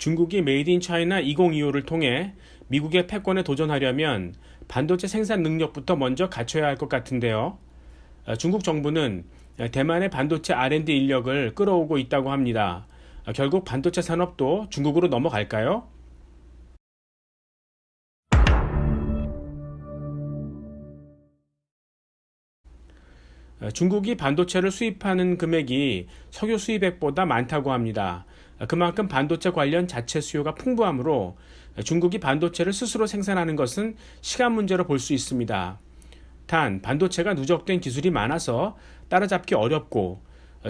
중국이 메이드 인 차이나 2025를 통해 미국의 패권에 도전하려면 반도체 생산 능력부터 먼저 갖춰야 할 것 같은데요. 중국 정부는 대만의 반도체 R&D 인력을 끌어오고 있다고 합니다. 결국 반도체 산업도 중국으로 넘어갈까요? 중국이 반도체를 수입하는 금액이 석유 수입액보다 많다고 합니다. 그만큼 반도체 관련 자체 수요가 풍부하므로 중국이 반도체를 스스로 생산하는 것은 시간 문제로 볼 수 있습니다. 단, 반도체가 누적된 기술이 많아서 따라잡기 어렵고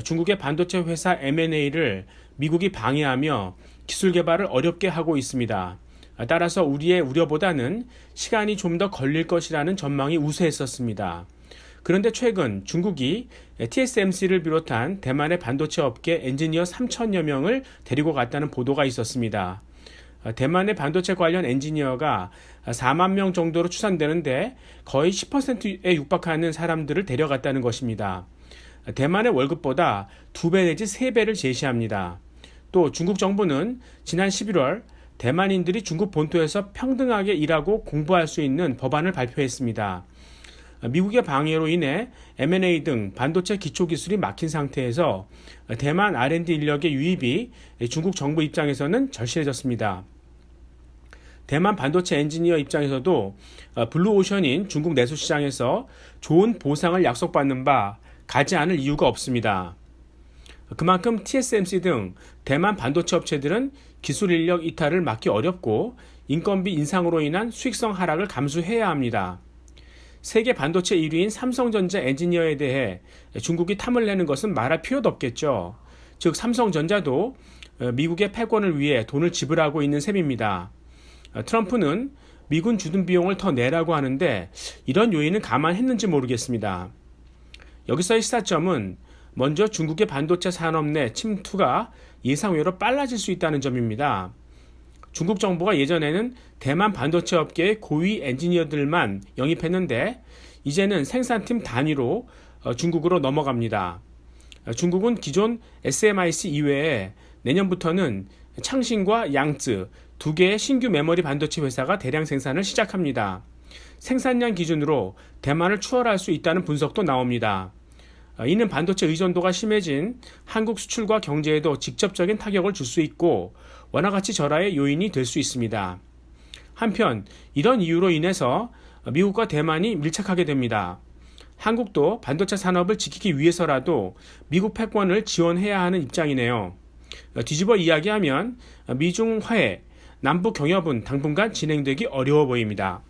중국의 반도체 회사 M&A를 미국이 방해하며 기술 개발을 어렵게 하고 있습니다. 따라서 우리의 우려보다는 시간이 좀 더 걸릴 것이라는 전망이 우세했었습니다. 그런데 최근 중국이 TSMC를 비롯한 대만의 반도체 업계 엔지니어 3천여 명을 데리고 갔다는 보도가 있었습니다. 대만의 반도체 관련 엔지니어가 4만 명 정도로 추산되는데 거의 10%에 육박하는 사람들을 데려갔다는 것입니다. 대만의 월급보다 2배 내지 3배를 제시합니다. 또 중국 정부는 지난 11월 대만인들이 중국 본토에서 평등하게 일하고 공부할 수 있는 법안을 발표했습니다. 미국의 방해로 인해 M&A 등 반도체 기초기술이 막힌 상태에서 대만 R&D 인력의 유입이 중국 정부 입장에서는 절실해졌습니다. 대만 반도체 엔지니어 입장에서도 블루오션인 중국 내수시장에서 좋은 보상을 약속받는 바 가지 않을 이유가 없습니다. 그만큼 TSMC 등 대만 반도체 업체들은 기술 인력 이탈을 막기 어렵고 인건비 인상으로 인한 수익성 하락을 감수해야 합니다. 세계 반도체 1위인 삼성전자 엔지니어에 대해 중국이 탐을 내는 것은 말할 필요도 없겠죠. 즉 삼성전자도 미국의 패권을 위해 돈을 지불하고 있는 셈입니다. 트럼프는 미군 주둔 비용을 더 내라고 하는데 이런 요인은 감안했는지 모르겠습니다. 여기서의 시사점은 먼저 중국의 반도체 산업 내 침투가 예상외로 빨라질 수 있다는 점입니다. 중국 정부가 예전에는 대만 반도체 업계의 고위 엔지니어들만 영입했는데 이제는 생산팀 단위로 중국으로 넘어갑니다. 중국은 기존 SMIC 이외에 내년부터는 창신과 양쯔 2개의 신규 메모리 반도체 회사가 대량 생산을 시작합니다. 생산량 기준으로 대만을 추월할 수 있다는 분석도 나옵니다. 이는 반도체 의존도가 심해진 한국 수출과 경제에도 직접적인 타격을 줄 수 있고 원화 가치 절하의 요인이 될 수 있습니다. 한편 이런 이유로 인해서 미국과 대만이 밀착하게 됩니다. 한국도 반도체 산업을 지키기 위해서라도 미국 패권을 지원해야 하는 입장이네요. 뒤집어 이야기하면 미중 화해, 남북 경협은 당분간 진행되기 어려워 보입니다.